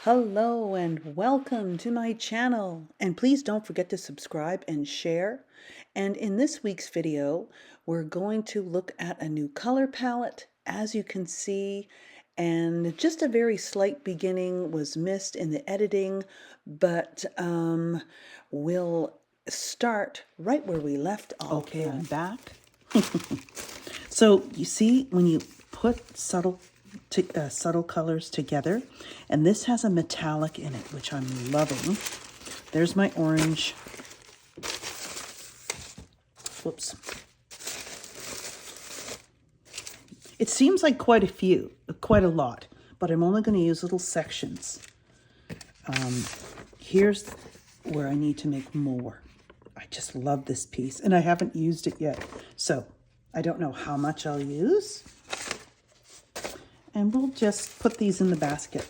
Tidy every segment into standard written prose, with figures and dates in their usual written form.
Hello and welcome to my channel, and please don't forget to subscribe and share. And in this week's video we're going to look at a new color palette, as you can see, and just a very slight beginning was missed in the editing, but we'll start right where we left off. Okay, I'm back. So you see, when you put subtle colors together, and this has a metallic in it, which I'm loving. There's my orange. Whoops. It seems like quite a lot, but I'm only going to use little sections. Here's where I need to make more. I just love this piece, and I haven't used it yet, so I don't know how much I'll use. And we'll just put these in the basket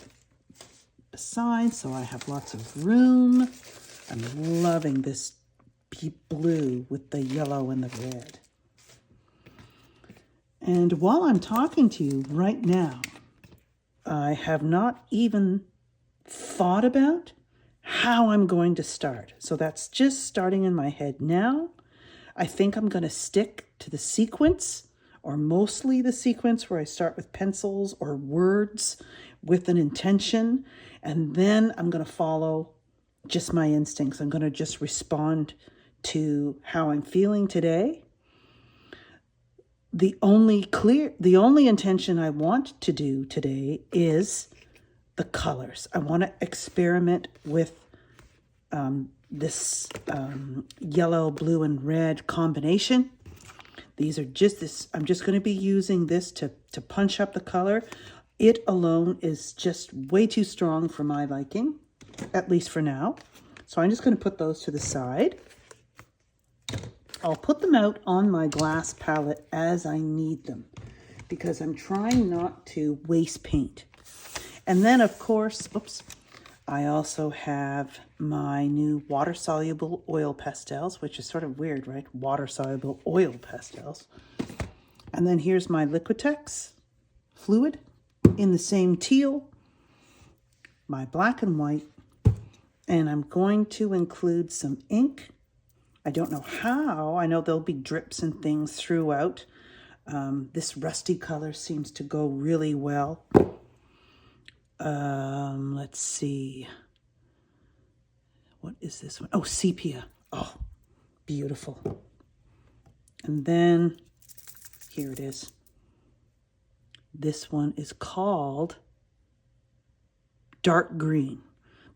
beside so I have lots of room. I'm loving this blue with the yellow and the red. And while I'm talking to you right now, I have not even thought about how I'm going to start. So that's just starting in my head now. I think I'm going to stick to the sequence, or mostly the sequence where I start with pencils or words with an intention, and then I'm going to follow just my instincts. I'm going to just respond to how I'm feeling today. The only intention I want to do today is the colors. I want to experiment with this yellow, blue, and red combination. These are just this, I'm just going to be using this to punch up the color. It alone is just way too strong for my liking, at least for now. So I'm just going to put those to the side. I'll put them out on my glass palette as I need them, because I'm trying not to waste paint. And then, of course, I also have my new water-soluble oil pastels, which is sort of weird, right? Water-soluble oil pastels. And then here's my Liquitex fluid in the same teal, my black and white, and I'm going to include some ink. I don't know how. I know there'll be drips and things throughout. This rusty color seems to go really well. Let's see. What is this one? Oh, sepia. Oh, beautiful. And then here it is. This one is called dark green,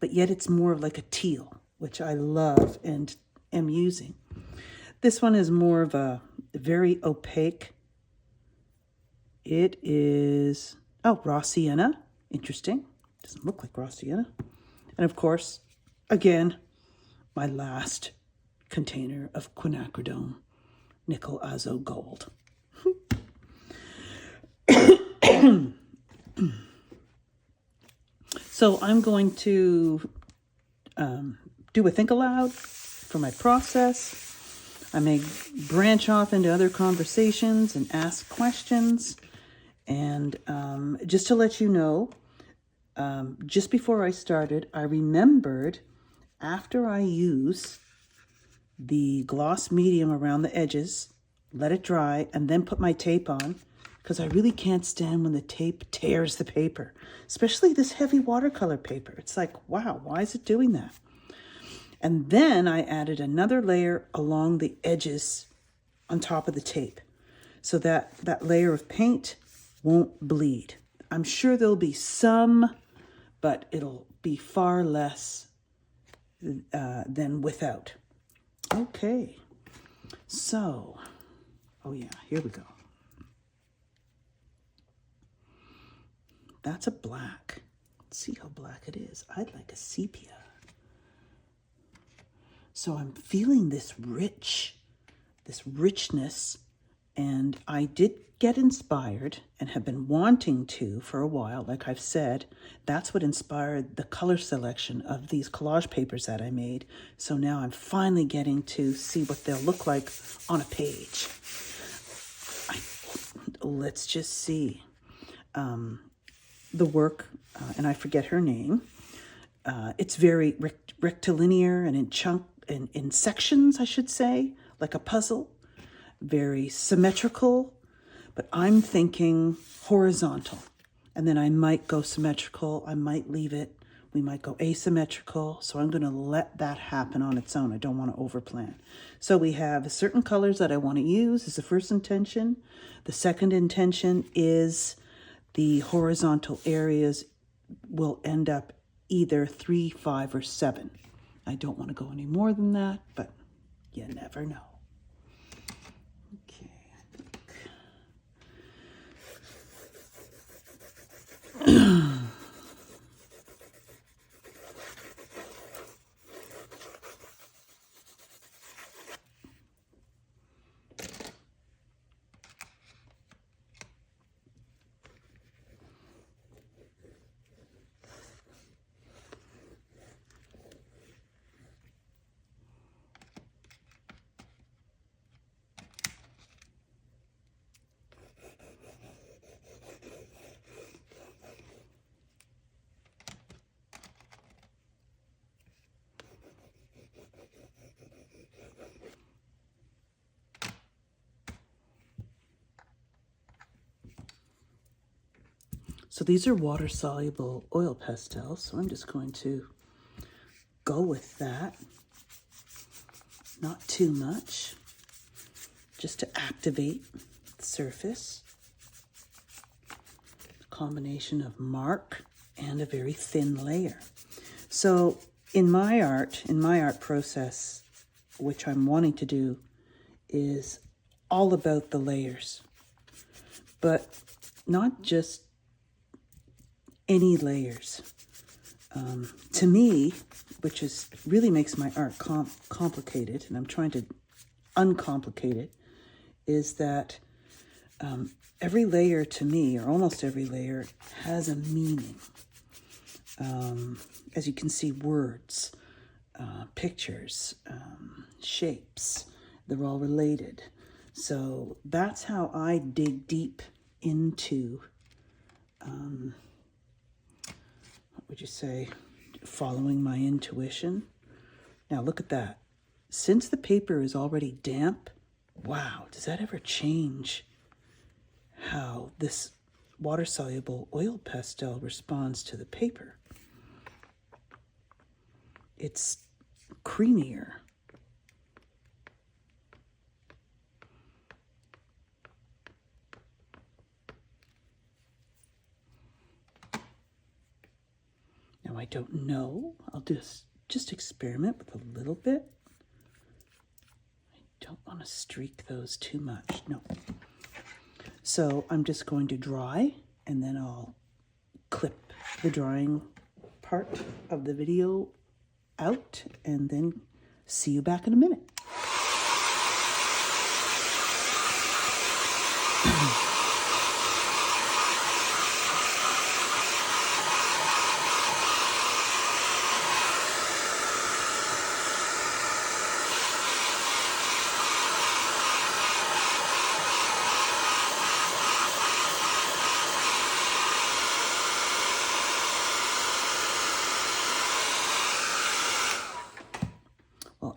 but yet it's more of like a teal, which I love and am using. This one is more of a very opaque. It is, raw sienna. Interesting. Doesn't look like raw sienna. And of course, again, my last container of quinacridone nickel azo gold. So I'm going to do a think aloud for my process. I may branch off into other conversations and ask questions. And just to let you know, just before I started, I remembered, after I use the gloss medium around the edges, let it dry, and then put my tape on, because I really can't stand when the tape tears the paper, especially this heavy watercolor paper. It's like, wow, why is it doing that? And then I added another layer along the edges on top of the tape, so that that layer of paint won't bleed. I'm sure there'll be some, but it'll be far less than without. Okay, so, oh yeah, here we go. That's a black. Let's see how black it is. I'd like a sepia. So I'm feeling this richness, and I did get inspired and have been wanting to for a while. Like I've said, that's what inspired the color selection of these collage papers that I made. So now I'm finally getting to see what they'll look like on a page. Let's just see. The work, and I forget her name, It's very rectilinear and in sections, I should say, like a puzzle. Very symmetrical, but I'm thinking horizontal. And then I might go symmetrical, I might leave it, we might go asymmetrical. So I'm going to let that happen on its own. I don't want to overplan. So we have certain colors that I want to use as the first intention. The second intention is the horizontal areas will end up either 3, 5, or 7. I don't want to go any more than that, but you never know. Okay, I think. So these are water-soluble oil pastels, so I'm just going to go with that. Not too much, just to activate the surface. A combination of mark and a very thin layer. So in my art process, which I'm wanting to do, is all about the layers. But not just any layers. To me, which is really makes my art complicated, and I'm trying to uncomplicate it, is that every layer to me, or almost every layer, has a meaning. As you can see, words, pictures, shapes, they're all related. So that's how I dig deep into what would you say, following my intuition. Now look at that. Since the paper is already damp, wow, does that ever change how this water-soluble oil pastel responds to the paper? It's creamier. Now I don't know. I'll just experiment with a little bit. I don't want to streak those too much. No. So I'm just going to dry, and then I'll clip the drying part of the video out, and then see you back in a minute.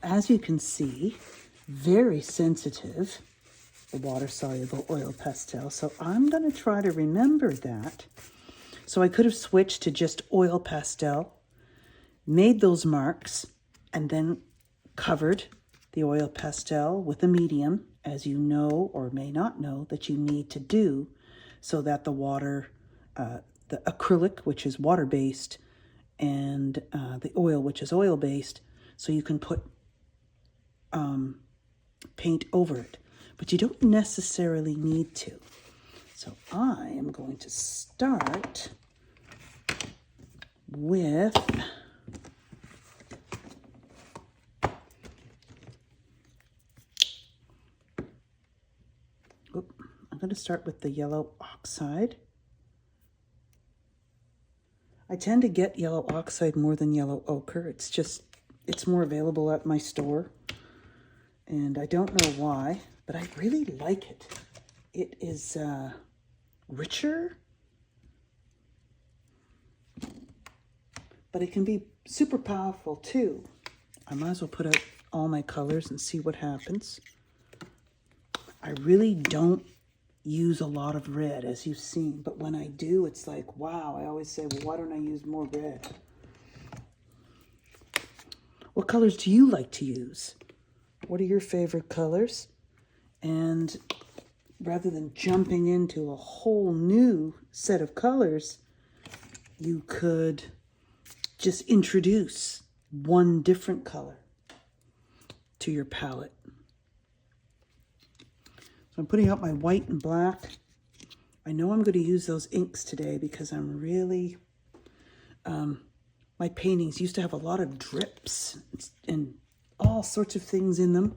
As you can see, very sensitive, the water-soluble oil pastel. So I'm going to try to remember that. So I could have switched to just oil pastel, made those marks, and then covered the oil pastel with a medium, as you know or may not know that you need to do, so that the water, the acrylic, which is water-based, and the oil, which is oil-based, so you can put paint over it, but you don't necessarily need to. So I am going to start with I'm going to start with the yellow oxide. I tend to get yellow oxide more than yellow ochre. It's more available at my store. And I don't know why, but I really like it. It is richer, but it can be super powerful too. I might as well put out all my colors and see what happens. I really don't use a lot of red, as you've seen, but when I do, it's like, wow. I always say, well, why don't I use more red? What colors do you like to use? What are your favorite colors? And rather than jumping into a whole new set of colors, you could just introduce one different color to your palette. So I'm putting out my white and black. I know I'm going to use those inks today because I'm really, my paintings used to have a lot of drips and all sorts of things in them.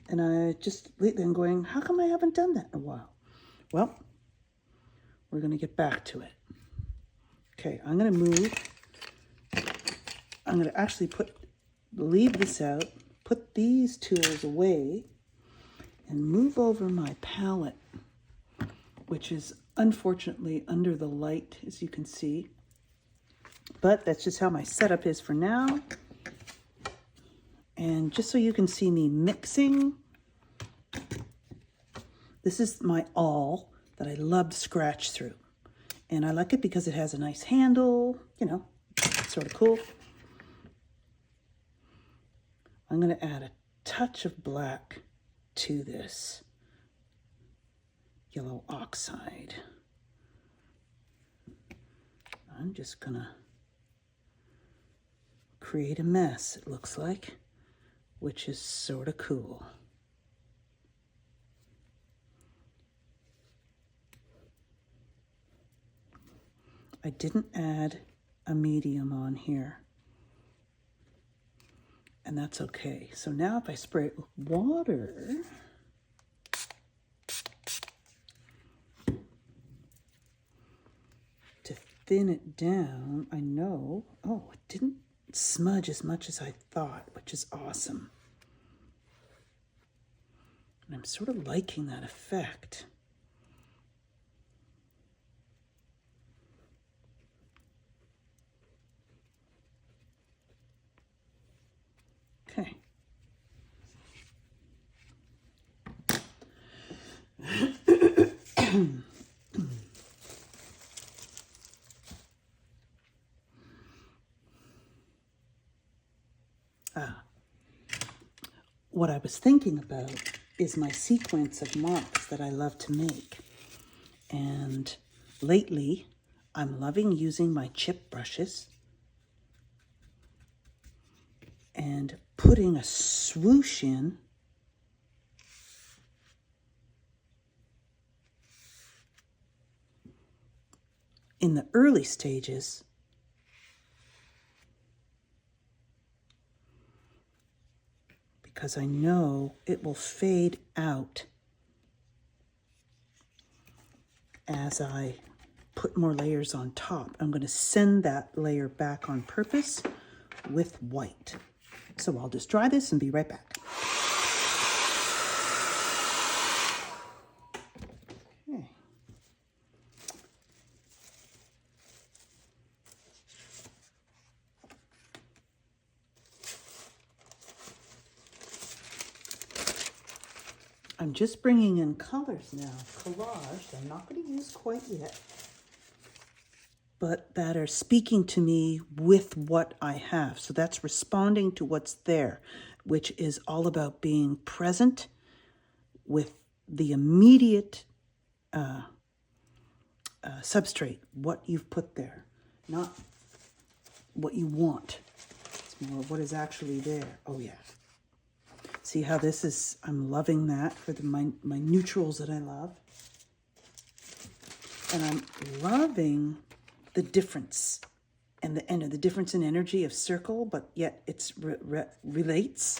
And I just lately I'm going, how come I haven't done that in a while? Well, we're going to get back to it. Okay, I'm going to move. I'm going to actually leave this out, put these tools away, and move over my palette, which is unfortunately under the light, as you can see. But that's just how my setup is for now. And just so you can see me mixing, this is my awl that I love to scratch through. And I like it because it has a nice handle, you know, sort of cool. I'm going to add a touch of black to this yellow oxide. I'm just going to create a mess, it looks like, which is sort of cool. I didn't add a medium on here, and that's okay. So now if I spray it with water, to thin it down, I know, oh, it didn't smudge as much as I thought, which is awesome. And I'm sort of liking that effect. Okay. What I was thinking about is my sequence of marks that I love to make. And lately, I'm loving using my chip brushes and putting a swoosh in the early stages because I know it will fade out as I put more layers on top. I'm going to send that layer back on purpose with white. So I'll just dry this and be right back. Okay. I'm just bringing in colors now, collage, I'm not going to use quite yet, but that are speaking to me with what I have. So that's responding to what's there, which is all about being present with the immediate substrate, what you've put there, not what you want. It's more what is actually there. Oh yeah. See how this is, I'm loving that for my neutrals that I love. And I'm loving the difference and the difference in energy of circle, but yet it's relates.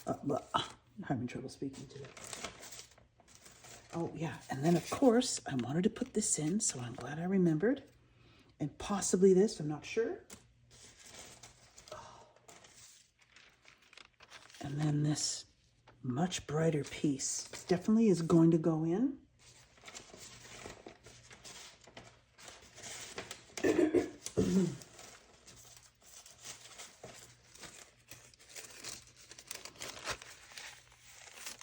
I'm having trouble speaking today. Oh yeah, and then of course I wanted to put this in, so I'm glad I remembered. And possibly this, I'm not sure. And then this much brighter piece definitely is going to go in.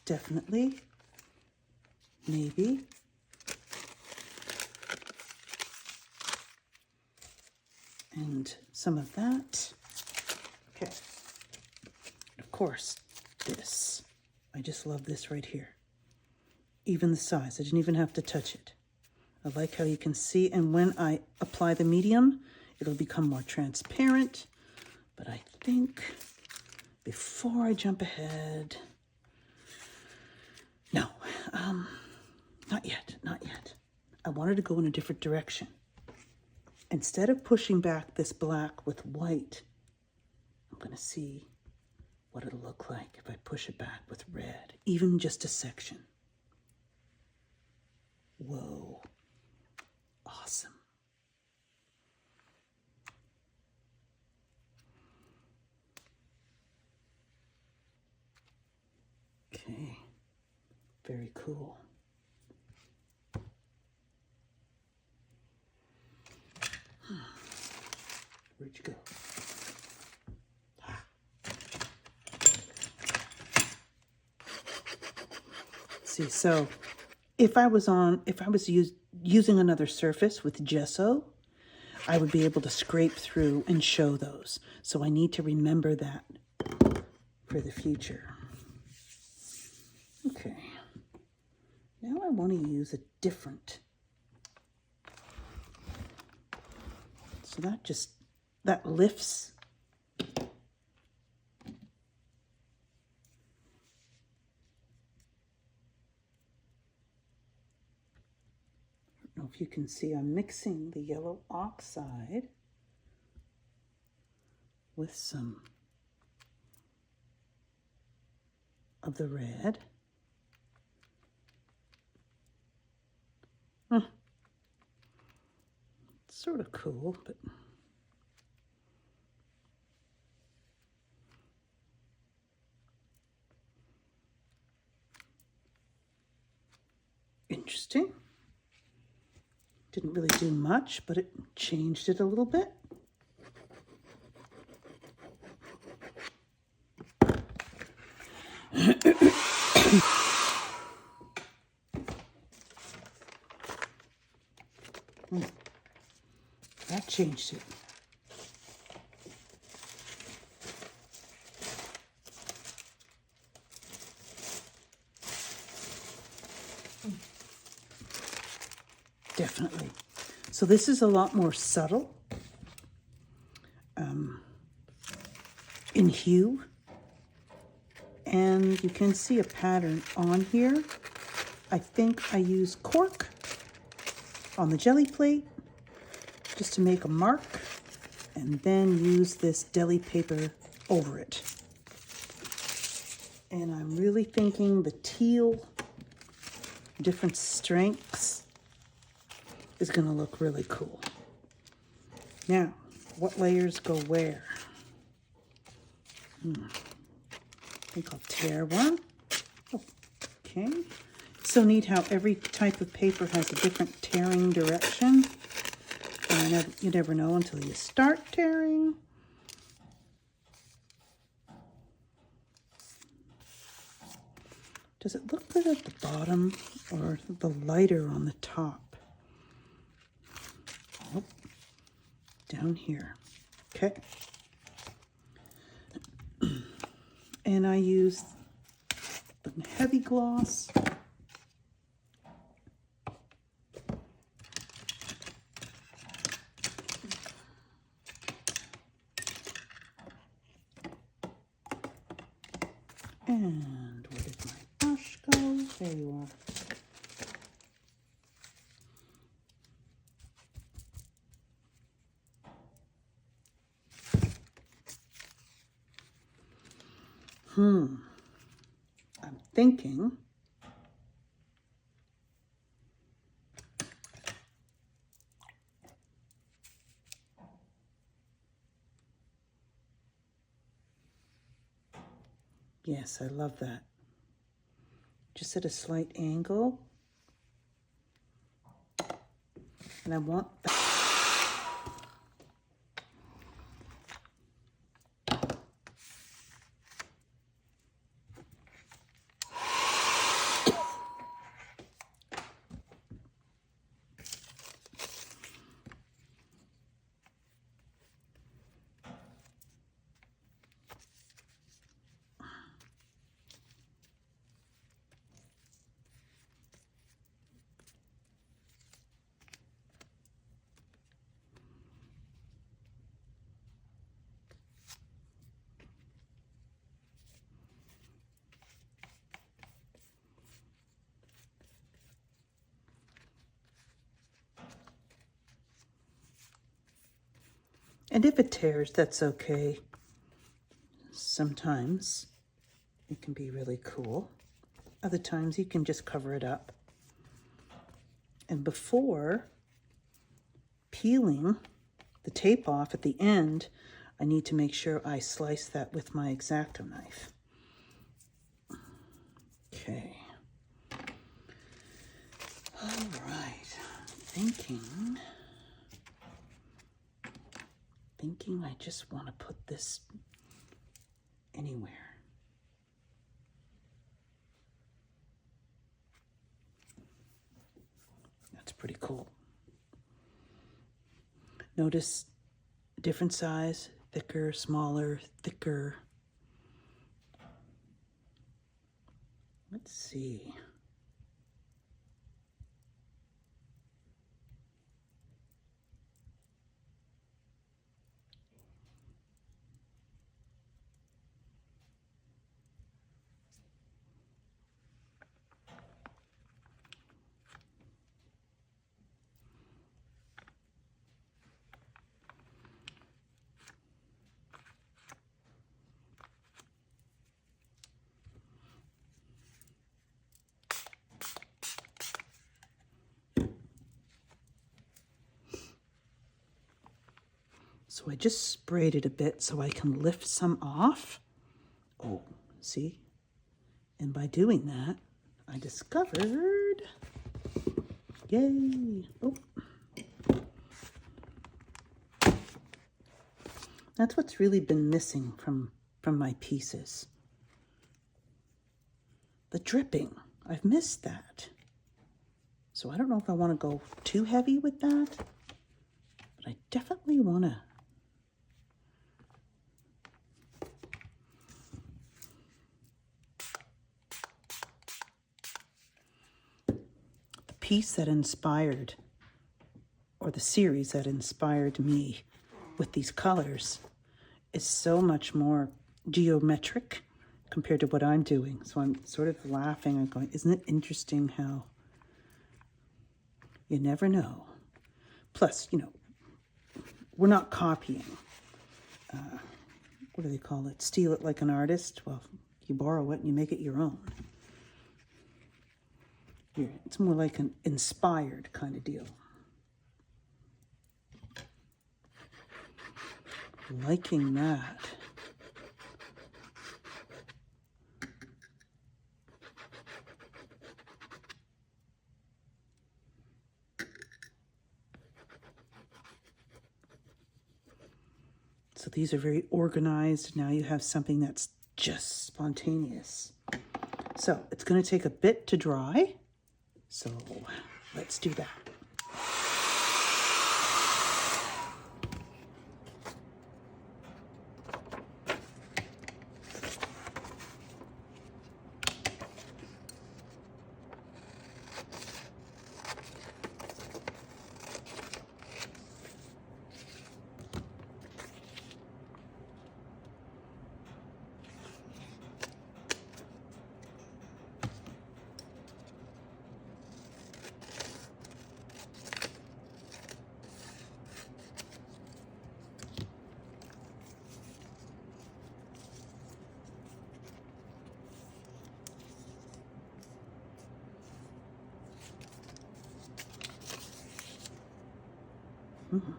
definitely, maybe. And some of that. Okay. Of course, this. I just love this right here. Even the size, I didn't even have to touch it. I like how you can see, and when I apply the medium, it'll become more transparent. But I think before I jump ahead, no, not yet, not yet. I wanted to go in a different direction. Instead of pushing back this black with white, I'm going to see what it'll look like if I push it back with red, even just a section. Whoa, awesome. Okay, very cool. Where'd you go? Ah. See, so if I was using another surface with gesso, I would be able to scrape through and show those. So I need to remember that for the future. Okay, now I want to use a different. So that lifts. I don't know if you can see, I'm mixing the yellow oxide with some of the red. It's sort of cool, but interesting. Didn't really do much, but it changed it a little bit. That changed it. Definitely. So this is a lot more subtle in hue. And you can see a pattern on here. I think I use cork on the jelly plate just to make a mark, and then use this deli paper over it. And I'm really thinking the teal, different strengths, is going to look really cool. Now, what layers go where? I think I'll tear one. Oh, okay. It's so neat how every type of paper has a different tearing direction. And you never know until you start tearing. Does it look good at the bottom or the lighter on the top? Oh, down here. Okay. And I use the heavy gloss. And where did my brush go? There you are. I'm thinking yes, I love that. Just at a slight angle. And I want that. And if it tears, that's okay. Sometimes it can be really cool. Other times you can just cover it up. And before peeling the tape off at the end, I need to make sure I slice that with my X-Acto knife. Okay. All right. Thinking I just want to put this anywhere. That's pretty cool. Notice different size, thicker, smaller, thicker. Let's see. So I just sprayed it a bit so I can lift some off. Oh, see? And by doing that, I discovered, yay, oh. That's what's really been missing from my pieces. The dripping, I've missed that. So I don't know if I want to go too heavy with that, but I definitely want to. Piece that inspired, or the series that inspired me with these colors, is so much more geometric compared to what I'm doing. So I'm sort of laughing and going, isn't it interesting how you never know? Plus, you know, we're not copying. What do they call it? Steal it like an artist? Well, you borrow it and you make it your own. Here, it's more like an inspired kind of deal. Liking that. So these are very organized. Now you have something that's just spontaneous. So it's going to take a bit to dry. So let's do that. Mm-hmm.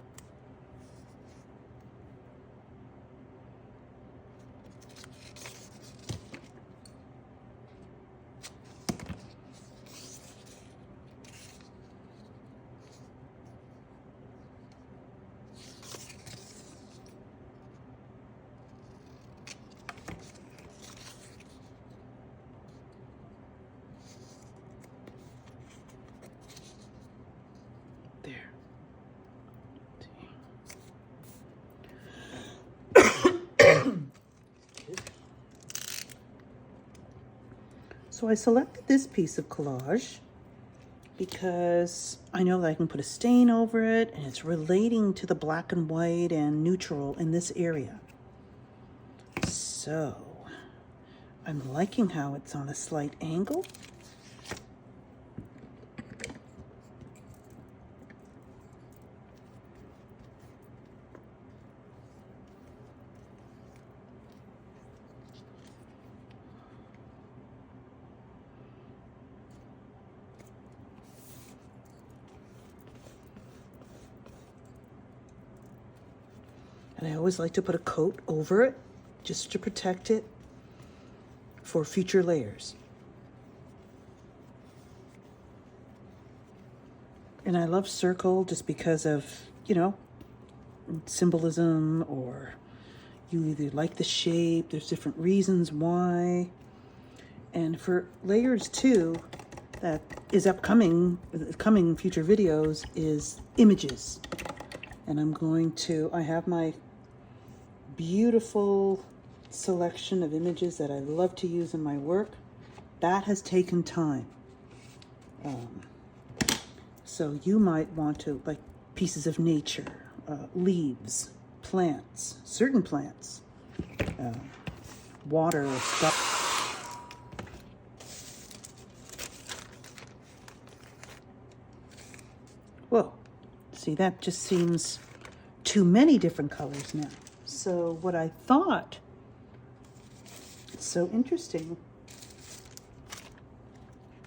There. So I selected this piece of collage because I know that I can put a stain over it and it's relating to the black and white and neutral in this area. So I'm liking how it's on a slight angle. And I always like to put a coat over it just to protect it for future layers. And I love circle just because of, you know, symbolism, or you either like the shape, there's different reasons why. And for layers 2, that is coming future videos, is images. And I have my beautiful selection of images that I love to use in my work. That has taken time. So you might want to, like, pieces of nature, leaves, plants, certain plants, water stuff. Whoa, see, that just seems too many different colors now. So what I thought, it's so interesting,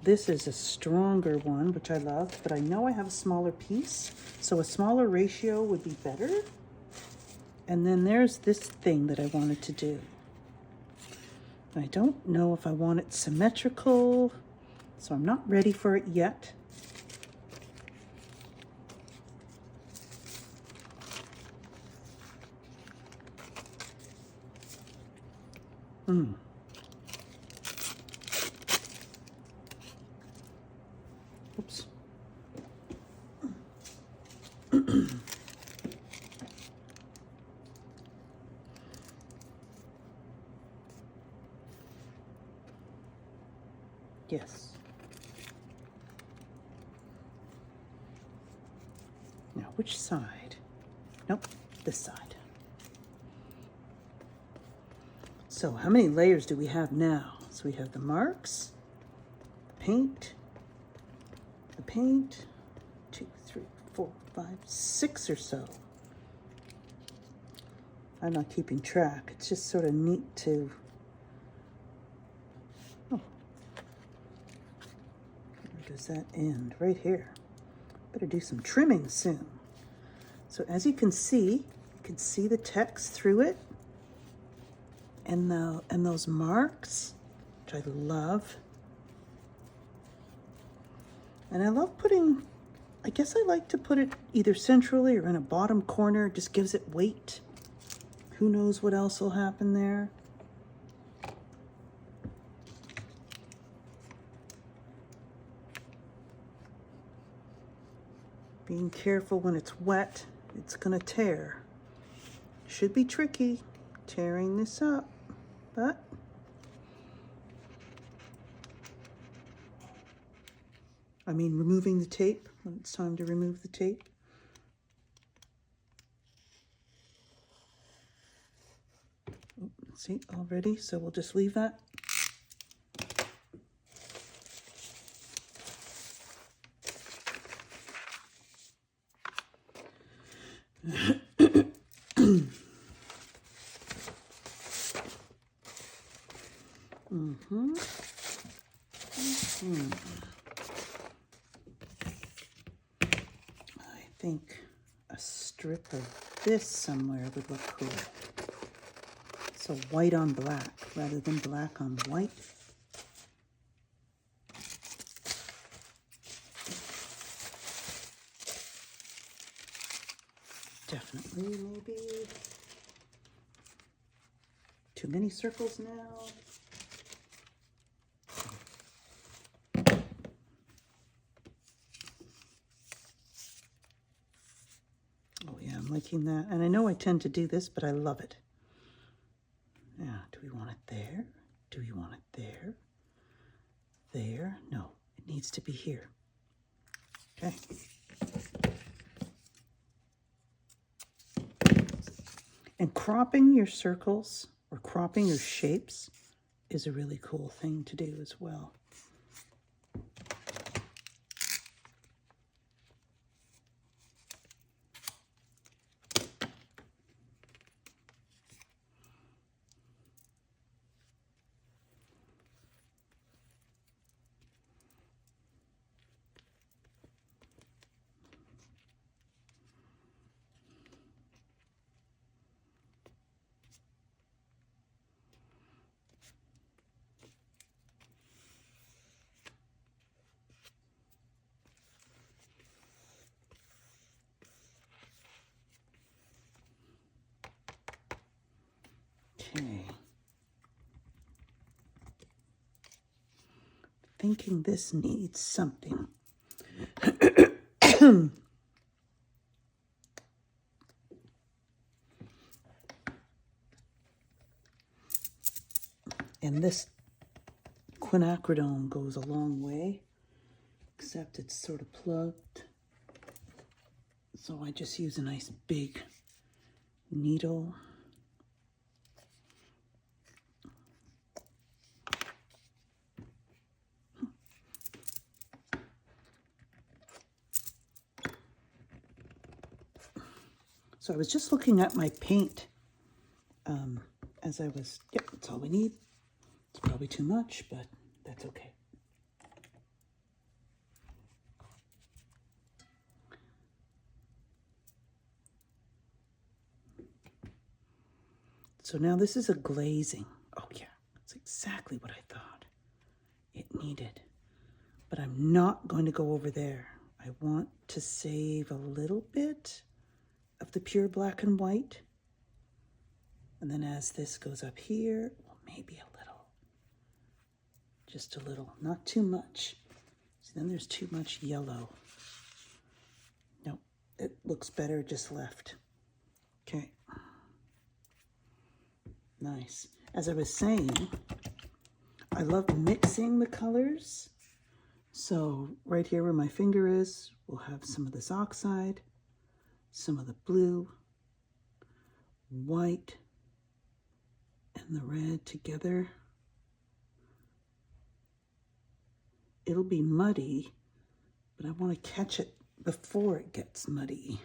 this is a stronger one, which I love, but I know I have a smaller piece, so a smaller ratio would be better. And then there's this thing that I wanted to do. I don't know if I want it symmetrical, so I'm not ready for it yet. Oops. Yes. Now, which side? Nope, this side. So how many layers do we have now? So we have the marks, the paint, 2, 3, 4, 5, 6 or so. I'm not keeping track. It's just sort of neat to, oh, where does that end? Right here. Better do some trimming soon. So as you can see the text through it, and those marks, which I love. And I love putting, I guess I like to put it either centrally or in a bottom corner. It just gives it weight. Who knows what else will happen there. Being careful when it's wet, it's gonna tear. Should be tricky tearing this up, but I mean removing the tape when it's time to remove the tape. Oh, see, already, so we'll just leave that. I think a strip of this somewhere would look cool. So white on black rather than black on white. Definitely, maybe too many circles now. Oh yeah, I'm liking that. And I know I tend to do this, but I love it. Now, do we want it there? Do we want it there? There? No, it needs to be here. Okay. And cropping your circles or cropping your shapes is a really cool thing to do as well. Okay. Thinking this needs something. And this quinacridone goes a long way, except it's sort of plugged. So I just use a nice big needle. So I was just looking at my paint as I was, yep, that's all we need. It's probably too much, but that's okay. So now this is a glazing. Oh yeah, that's exactly what I thought it needed. But I'm not going to go over there. I want to save a little bit of the pure black and white. And then as this goes up here, well, maybe a little. Just a little, not too much. So then there's too much yellow. Nope, it looks better just left. Okay. Nice. As I was saying, I love mixing the colors. So right here where my finger is, we'll have some of this oxide, some of the blue, white, and the red together. It'll be muddy, but I want to catch it before it gets muddy.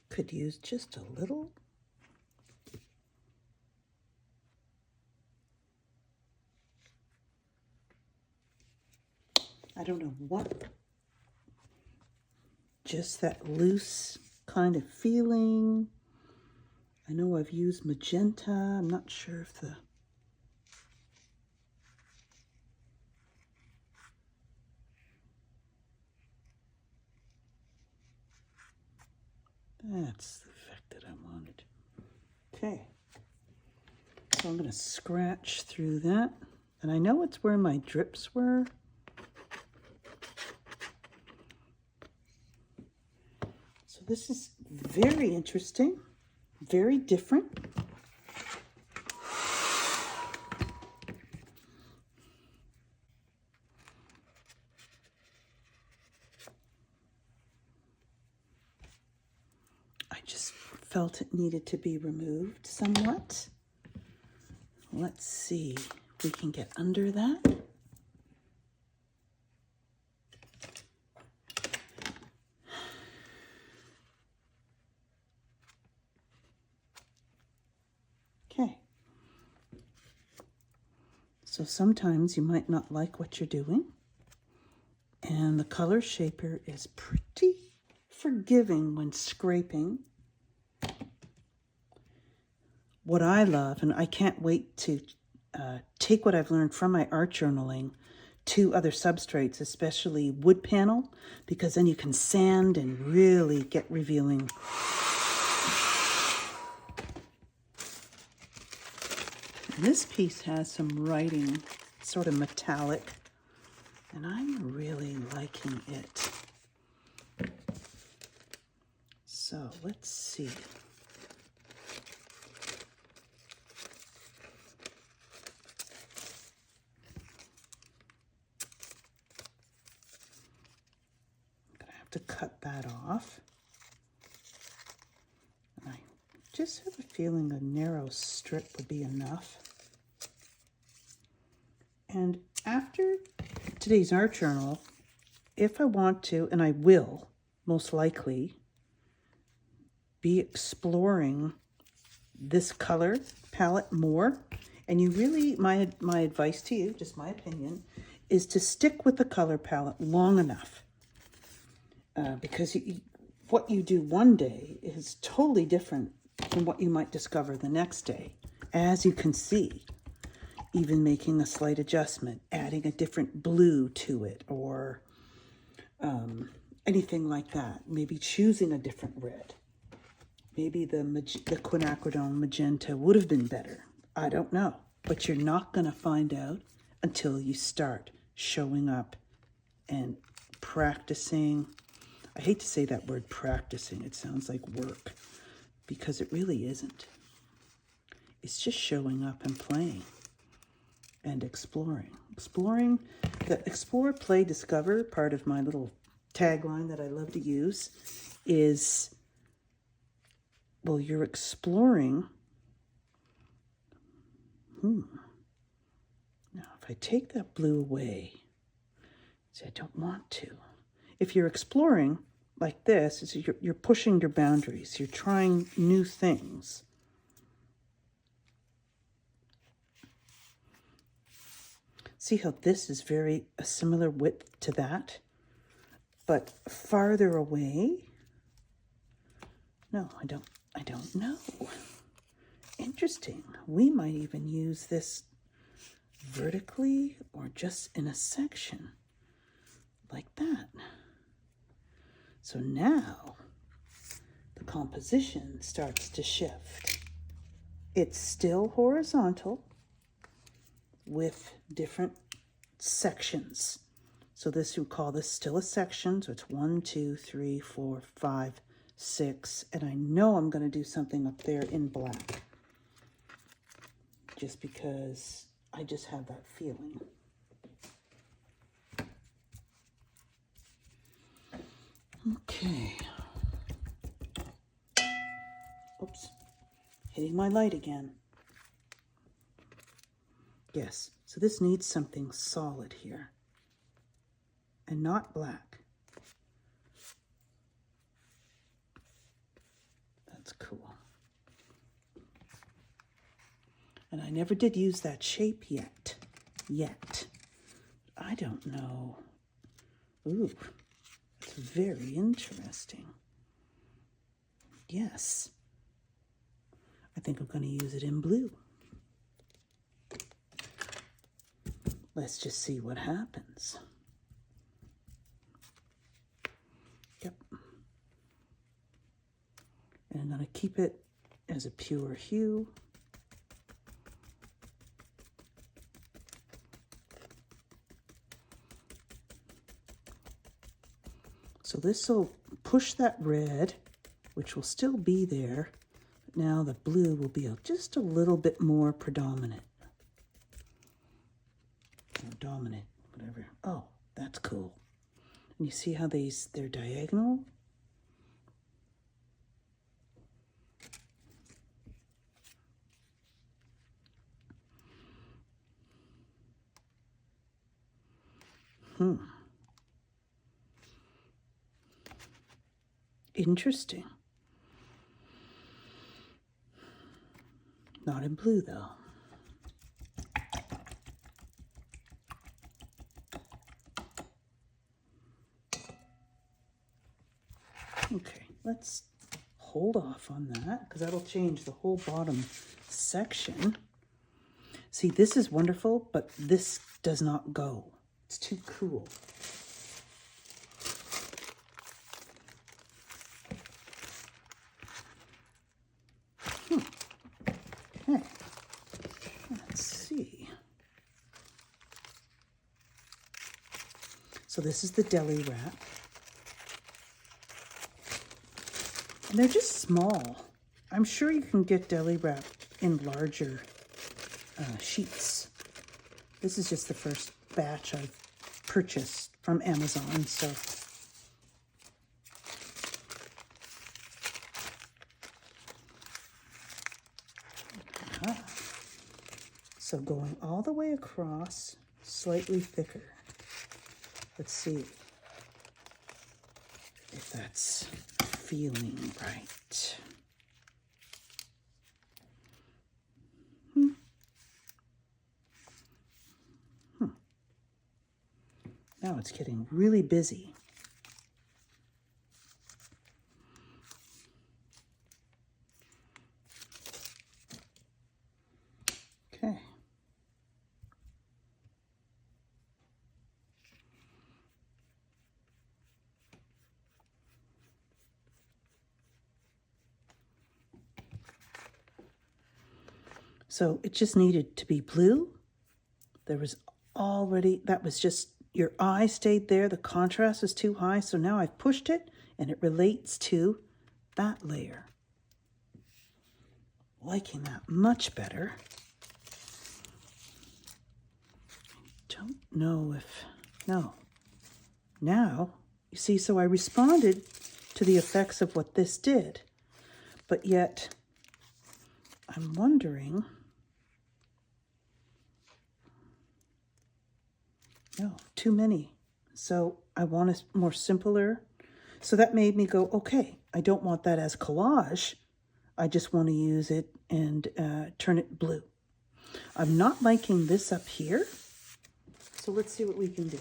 Could use just a little. I don't know what. Just that loose kind of feeling. I know I've used magenta. I'm not sure if the that's the effect that I wanted. Okay. So I'm going to scratch through that. And I know it's where my drips were. So this is very interesting, very different. I just felt it needed to be removed somewhat. Let's see if we can get under that. Okay. So sometimes you might not like what you're doing. And the color shaper is pretty forgiving when scraping. What I love, and I can't wait to take what I've learned from my art journaling to other substrates, especially wood panel, because then you can sand and really get revealing. And this piece has some writing, sort of metallic, and I'm really liking it. So let's see. To cut that off. And I just have a feeling a narrow strip will be enough. And after today's art journal, if I want to, and I will, most likely be exploring this color palette more. And you really, my advice to you, just my opinion, is to stick with the color palette long enough. Because what you do one day is totally different from what you might discover the next day. As you can see, even making a slight adjustment, adding a different blue to it, or anything like that. Maybe choosing a different red. Maybe the quinacridone magenta would have been better. I don't know. But you're not going to find out until you start showing up and practicing. I hate to say that word practicing. It sounds like work, because it really isn't. It's just showing up and playing and exploring. The explore, play, discover, part of my little tagline that I love to use is, well, you're exploring. Now, if I take that blue away, see, I don't want to. If you're exploring like this, you're pushing your boundaries. You're trying new things. See how this is a similar width to that, but farther away? No, I don't know. Interesting. We might even use this vertically or just in a section like that. So now the composition starts to shift. It's still horizontal with different sections. So this, you call this still a section. So it's 1, 2, 3, 4, 5, 6. And I know I'm going to do something up there in black, just because I just have that feeling. Okay. Oops. Hitting my light again. Yes, so this needs something solid here and not black. That's cool. And I never did use that shape yet. I don't know. Ooh, it's very interesting. Yes. I think I'm going to use it in blue. Let's just see what happens. Yep. And I'm going to keep it as a pure hue. So this will push that red, which will still be there. But now the blue will be just a little bit more predominant. Or dominant, whatever. Oh, that's cool. And you see how they're diagonal? Interesting. Not in blue, though. Okay, let's hold off on that, because that'll change the whole bottom section. See, this is wonderful, but this does not go. It's too cool. Okay, let's see. So this is the deli wrap. And they're just small. I'm sure you can get deli wrap in larger sheets. This is just the first batch I've purchased from Amazon, so. So going all the way across, slightly thicker. Let's see. if that's feeling right. Now it's getting really busy. Okay. So it just needed to be blue. There was already, that was just, your eye stayed there. The contrast is too high. So now I've pushed it and it relates to that layer. Liking that much better. Don't know if, no. Now, you see, so I responded to the effects of what this did. But yet, I'm wondering, no, too many. So I want a more simpler. So that made me go, okay, I don't want that as collage. I just want to use it and turn it blue. I'm not liking this up here. So let's see what we can do.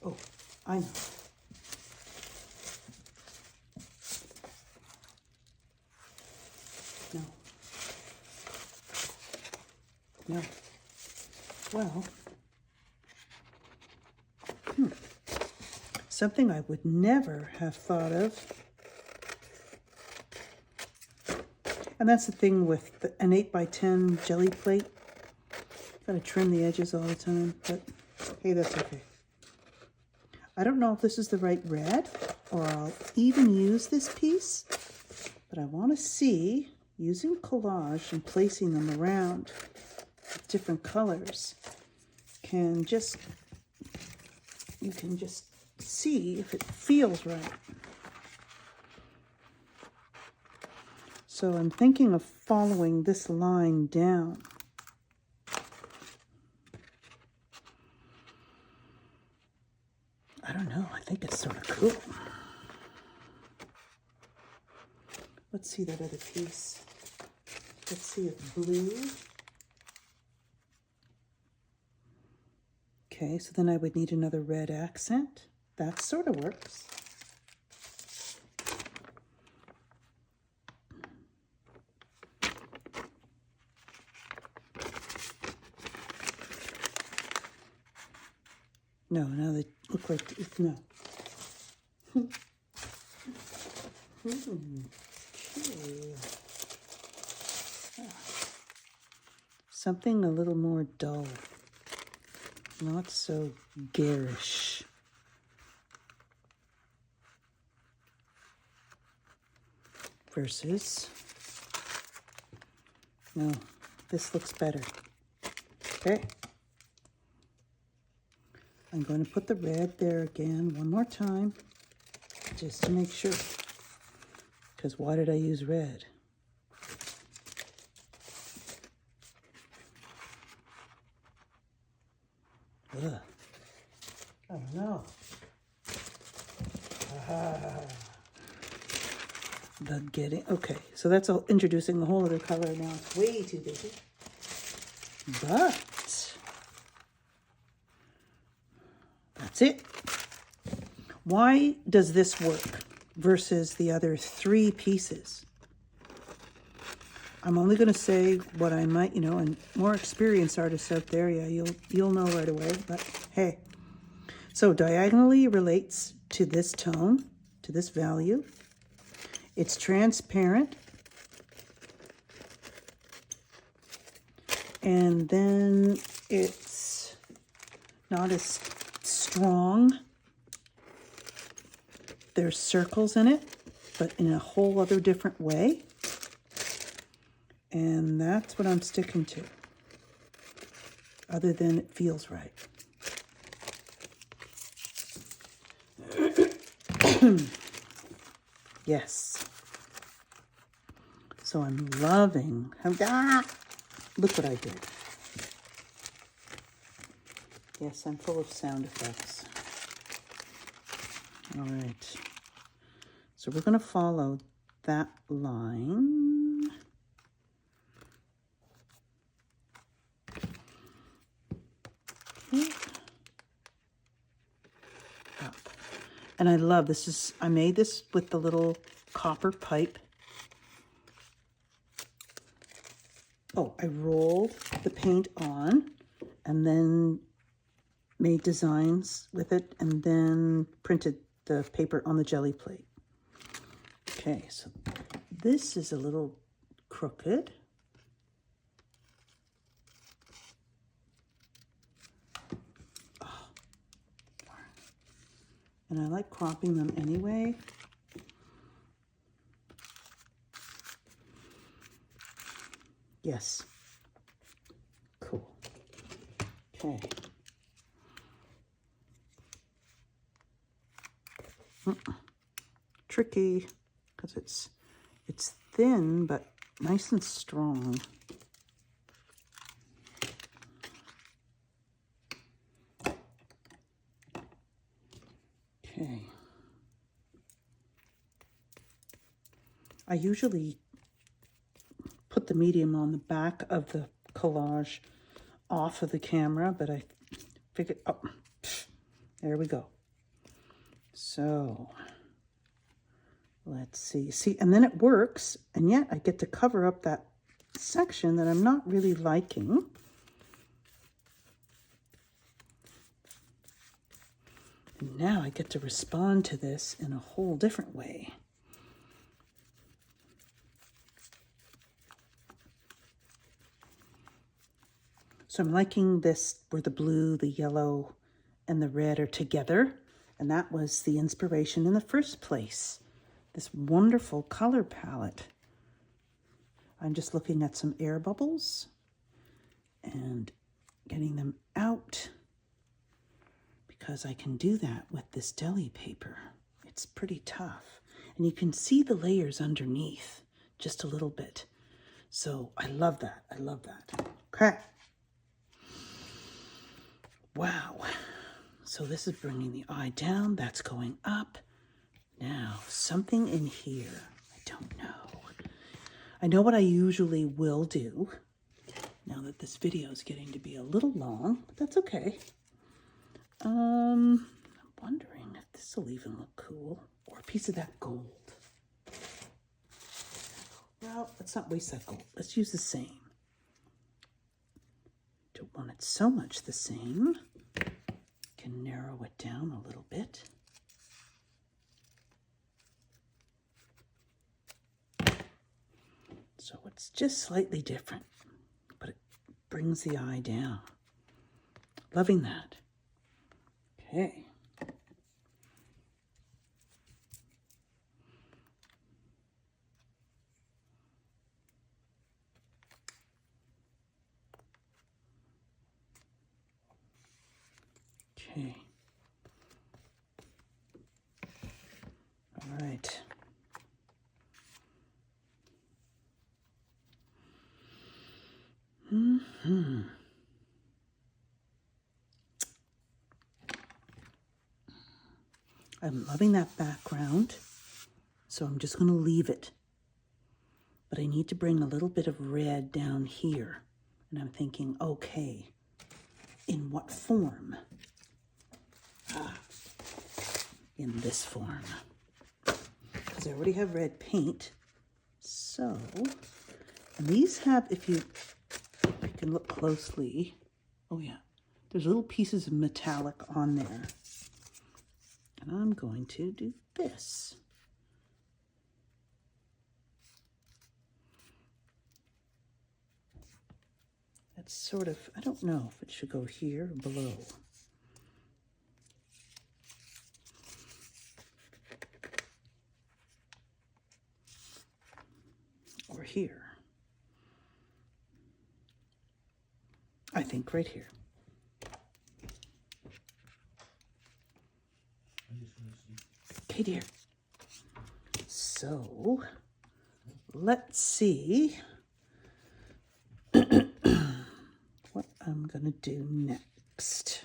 Oh, I know. No. No. Well, something I would never have thought of. And that's the thing with an 8x10 jelly plate. Gotta trim the edges all the time, but hey, that's okay. I don't know if this is the right red or I'll even use this piece, but I want to see, using collage and placing them around with different colors, you can just see if it feels right. So I'm thinking of following this line down. I don't know, I think it's sort of cool. Let's see that other piece. Let's see if blue. Okay, so then I would need another red accent. That sort of works. No, now they look like it's no. Okay. Something a little more dull, not so garish. Versus, no, this looks better. Okay. I'm going to put the red there again one more time, just to make sure. Because why did I use red? Ugh. Oh no. The getting, okay, so that's all introducing a whole other color now. It's way too busy. But that's it. Why does this work versus the other three pieces? I'm only going to say what I might, and more experienced artists out there, yeah, you'll know right away, but hey. So diagonally relates to this tone, to this value. It's transparent. And then it's not as strong. There's circles in it, but in a whole other different way. And that's what I'm sticking to, other than it feels right. Yes. So I'm loving, look what I did. Yes, I'm full of sound effects. All right. So we're going to follow that line. Okay. Up. And I love this. I made this with the little copper pipe. Oh, I rolled the paint on and then made designs with it and then printed the paper on the jelly plate. Okay, so this is a little crooked. Oh, and I like cropping them anyway. Yes. Cool. Okay. Tricky because it's thin but nice and strong. Okay. I usually put the medium on the back of the collage off of the camera, but I figured, oh, there we go. So let's see. See, and then it works, and yet I get to cover up that section that I'm not really liking. And now I get to respond to this in a whole different way. So I'm liking this where the blue, the yellow, and the red are together. And that was the inspiration in the first place. This wonderful color palette. I'm just looking at some air bubbles and getting them out because I can do that with this deli paper. It's pretty tough. And you can see the layers underneath just a little bit. So I love that. I love that. Okay. Wow. So this is bringing the eye down. That's going up. Now, something in here. I don't know. I know what I usually will do. Now that this video is getting to be a little long, but that's okay. I'm wondering if this will even look cool. Or a piece of that gold. Well, let's not waste that gold. Let's use the same. Don't want it so much the same. Can narrow it down a little bit. So it's just slightly different, but it brings the eye down. Loving that. Okay. Okay. All right. I'm loving that background, so I'm just going to leave it. But I need to bring a little bit of red down here. And I'm thinking, okay, in what form? In this form. Because I already have red paint. So, and these have, if you can look closely, oh yeah, there's little pieces of metallic on there. And I'm going to do this. That's sort of, I don't know if it should go here or below. Or here. I think right here. Okay, dear. So let's see what I'm going to do next.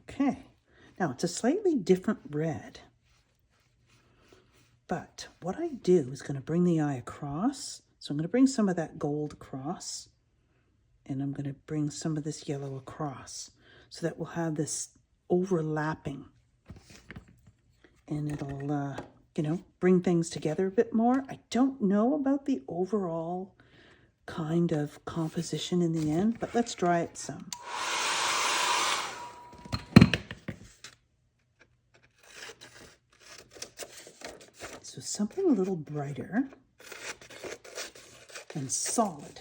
Okay, now it's a slightly different red, but what I do is going to bring the eye across. So I'm going to bring some of that gold across, and I'm going to bring some of this yellow across, so that we'll have this overlapping, and it'll, you know, bring things together a bit more. I don't know about the overall kind of composition in the end, but let's try it some. So something a little brighter and solid.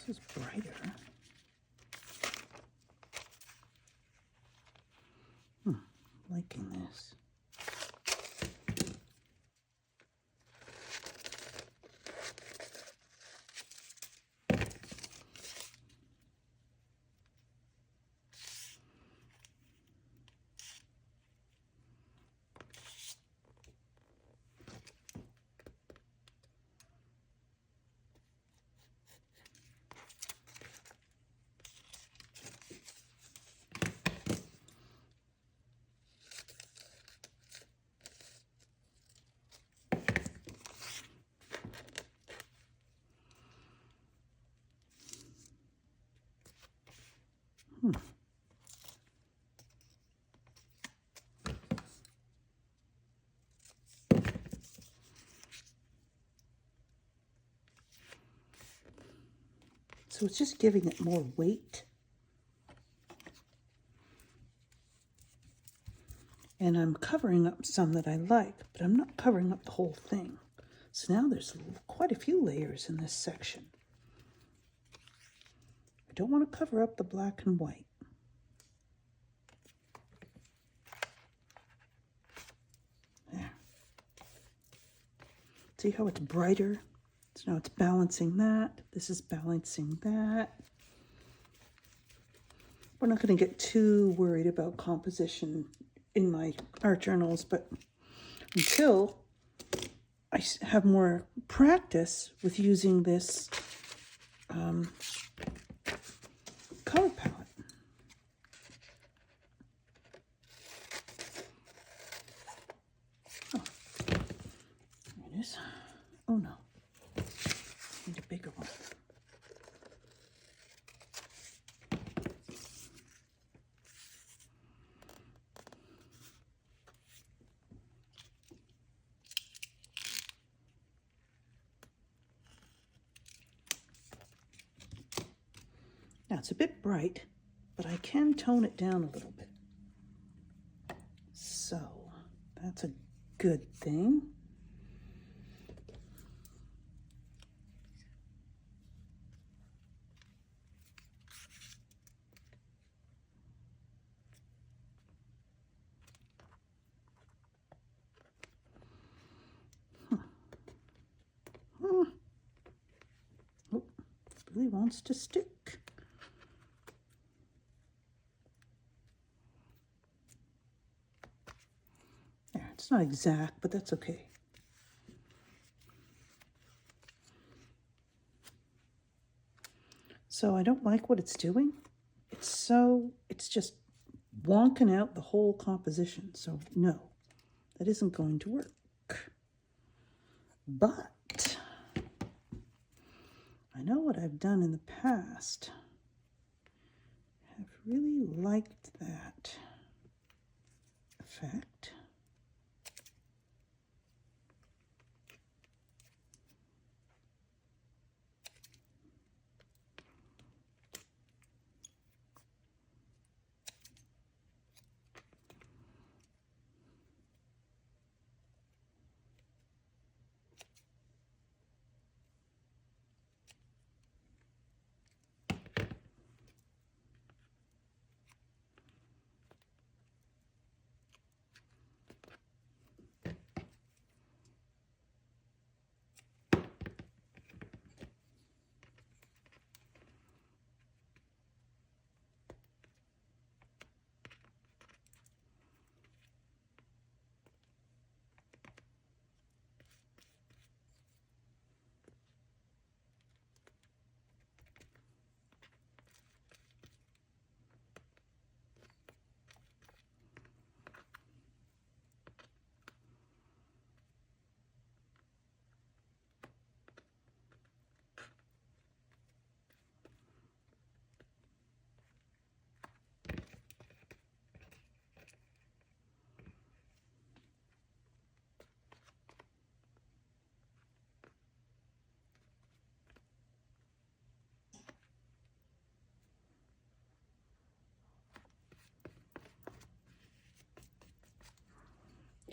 This is brighter. Liking this. So it's just giving it more weight. And I'm covering up some that I like, but I'm not covering up the whole thing. So now there's quite a few layers in this section. I don't want to cover up the black and white. There. See how it's brighter? So now it's balancing that. This is balancing that. We're not going to get too worried about composition in my art journals, but until I have more practice with using this color palette. Oh, there it is. Oh no, I need a bigger one. Now it's a bit bright, but I can tone it down a little bit. So that's a good thing. Oh, really wants to stick. There, it's not exact, but that's okay. So I don't like what it's doing. It's just wonking out the whole composition. So no, that isn't going to work. But I know what I've done in the past. I've really liked that effect.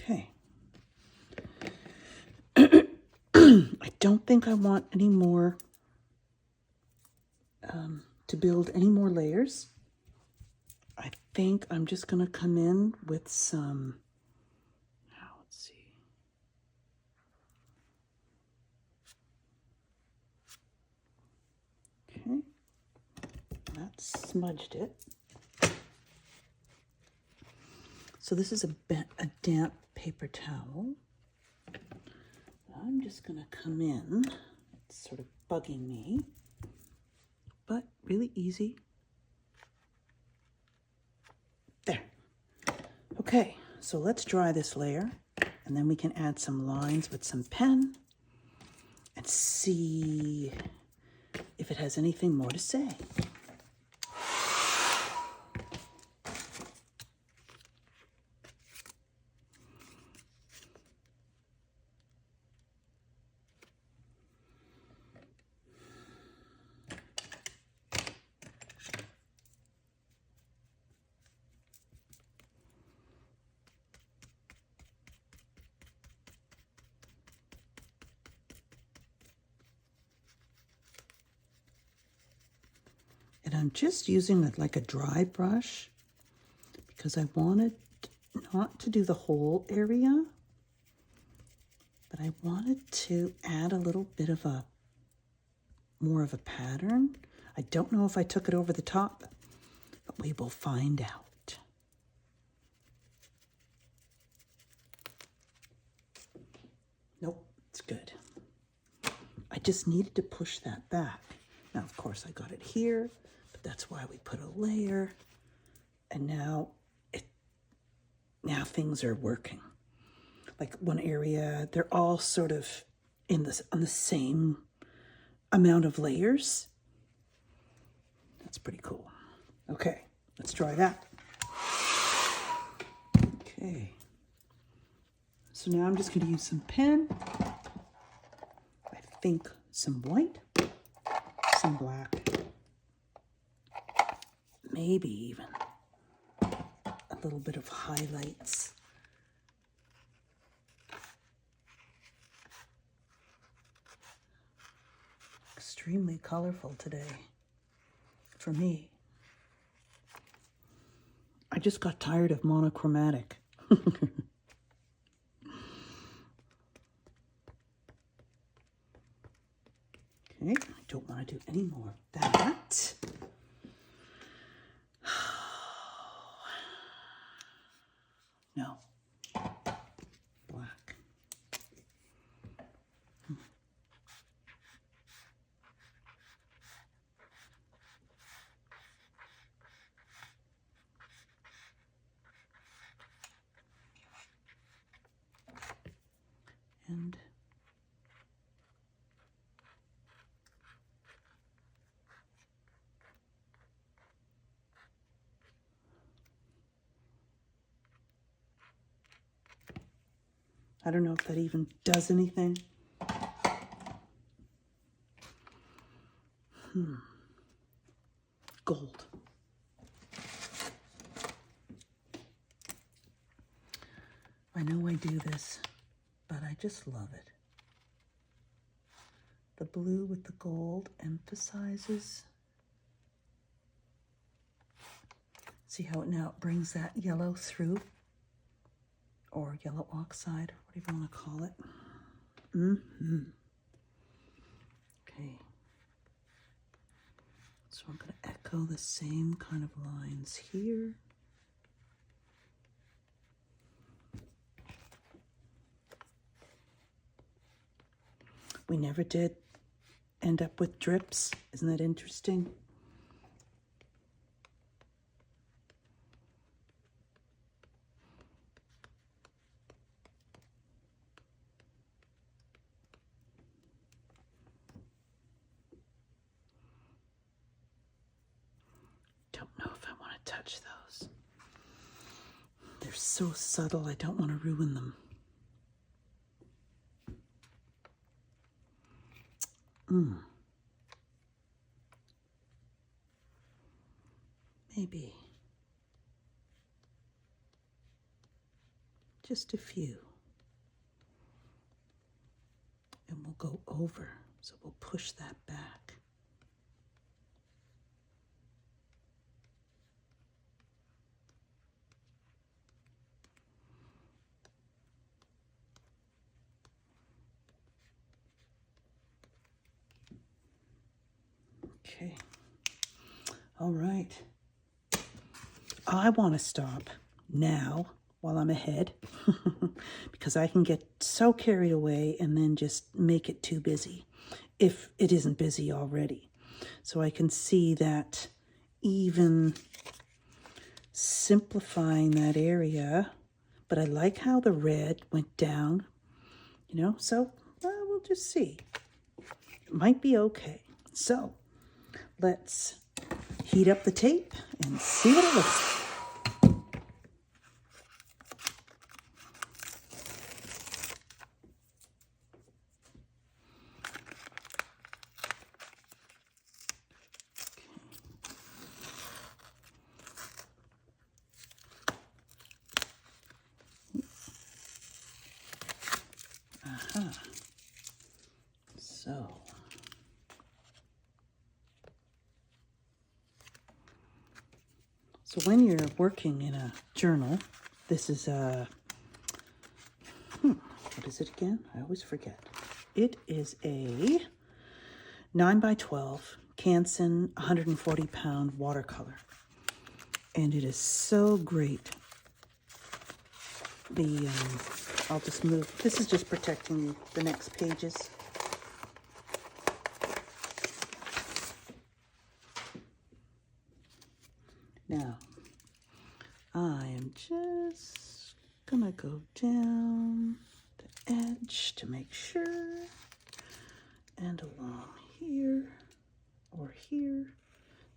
Okay. I don't think I want any more to build any more layers. I think I'm just going to come in with some, let's see. Okay, that smudged it. So this is a damp paper towel. I'm just going to come in. It's sort of bugging me, but really easy. There. Okay, so let's dry this layer, and then we can add some lines with some pen and see if it has anything more to say. And I'm just using it like a dry brush because I wanted not to do the whole area, but I wanted to add a little bit of more of a pattern. I don't know if I took it over the top, but we will find out. good. I just needed to push that back. Now, of course, I got it here, but that's why we put a layer. And now things are working. Like one area, they're all sort of on the same amount of layers. That's pretty cool. Okay, let's try that. Okay. So now I'm just going to use some pen. I think some white, some black, maybe even a little bit of highlights. Extremely colorful today for me. I just got tired of monochromatic. Okay, I don't want to do any more of that. No. Black. And I don't know if that even does anything. Gold. I know I do this, but I just love it. The blue with the gold emphasizes. See how it now brings that yellow through? Or yellow oxide, whatever you want to call it. Okay. So I'm going to echo the same kind of lines here. We never did end up with drips. Isn't that interesting? Don't know if I want to touch those. They're so subtle, I don't want to ruin them. Maybe just a few. And we'll go over, so we'll push that back. Okay. All right. I want to stop now while I'm ahead because I can get so carried away and then just make it too busy if it isn't busy already. So I can see that even simplifying that area, but I like how the red went down, so we'll just see. It might be okay. So let's heat up the tape and see what it looks like. So when you're working in a journal, this is a, what is it again? I always forget. It is a 9x12 Canson 140-pound watercolor. And it is so great. I'll just move. This is just protecting the next pages. Now, I am just gonna go down the edge to make sure, and along here or here.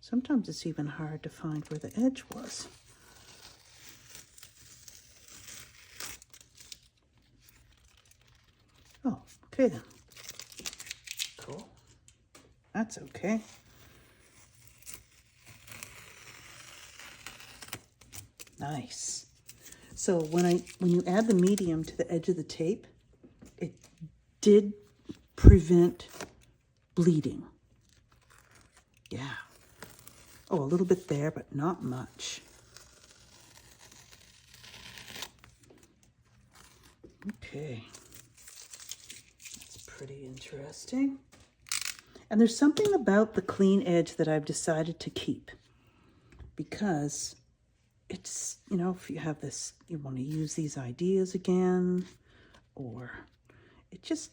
Sometimes it's even hard to find where the edge was. Oh, okay then. Cool. That's okay. Nice. So when you add the medium to the edge of the tape, it did prevent bleeding. Yeah. Oh, a little bit there, but not much. Okay. That's pretty interesting. And there's something about the clean edge that I've decided to keep, because it's, you know, if you have this, you want to use these ideas again, or it just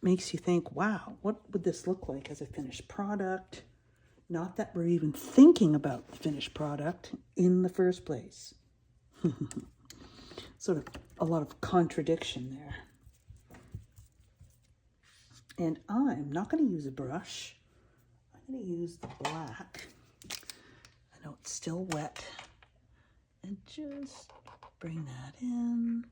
makes you think, wow, what would this look like as a finished product? Not that we're even thinking about the finished product in the first place. Sort of a lot of contradiction there. And I'm not going to use a brush. I'm going to use the black. I know it's still wet. And just bring that in.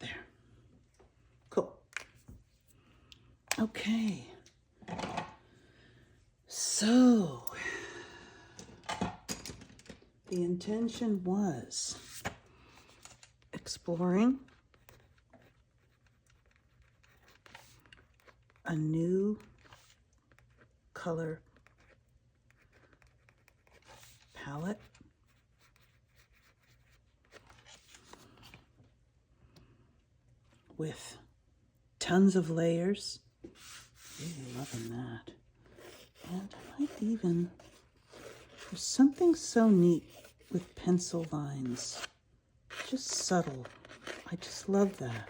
There. Cool. Okay. So, the intention was exploring a new color palette with tons of layers. Really loving that. And I might even, there's something so neat with pencil lines. Just subtle. I just love that.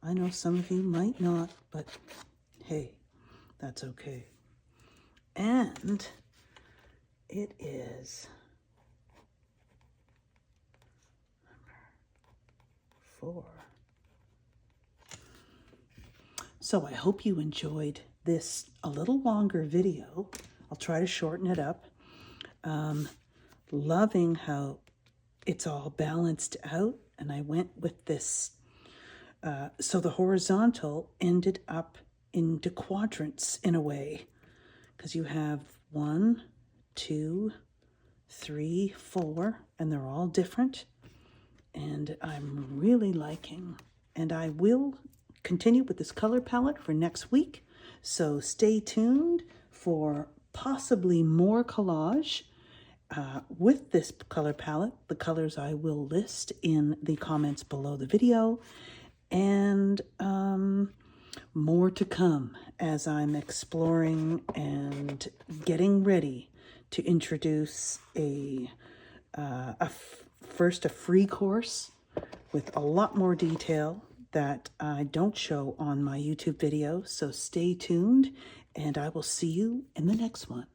I know some of you might not, but hey, that's okay. And it is number 4. So I hope you enjoyed this a little longer video. I'll try to shorten it up. Loving how it's all balanced out, and I went with this. So the horizontal ended up into quadrants in a way, because you have 1, 2, 3, 4, and they're all different. And I'm really liking, and I will continue with this color palette for next week. So stay tuned for possibly more collage with this color palette. The colors I will list in the comments below the video. And more to come as I'm exploring and getting ready to introduce first a free course with a lot more detail that I don't show on my YouTube video. So stay tuned, and I will see you in the next one.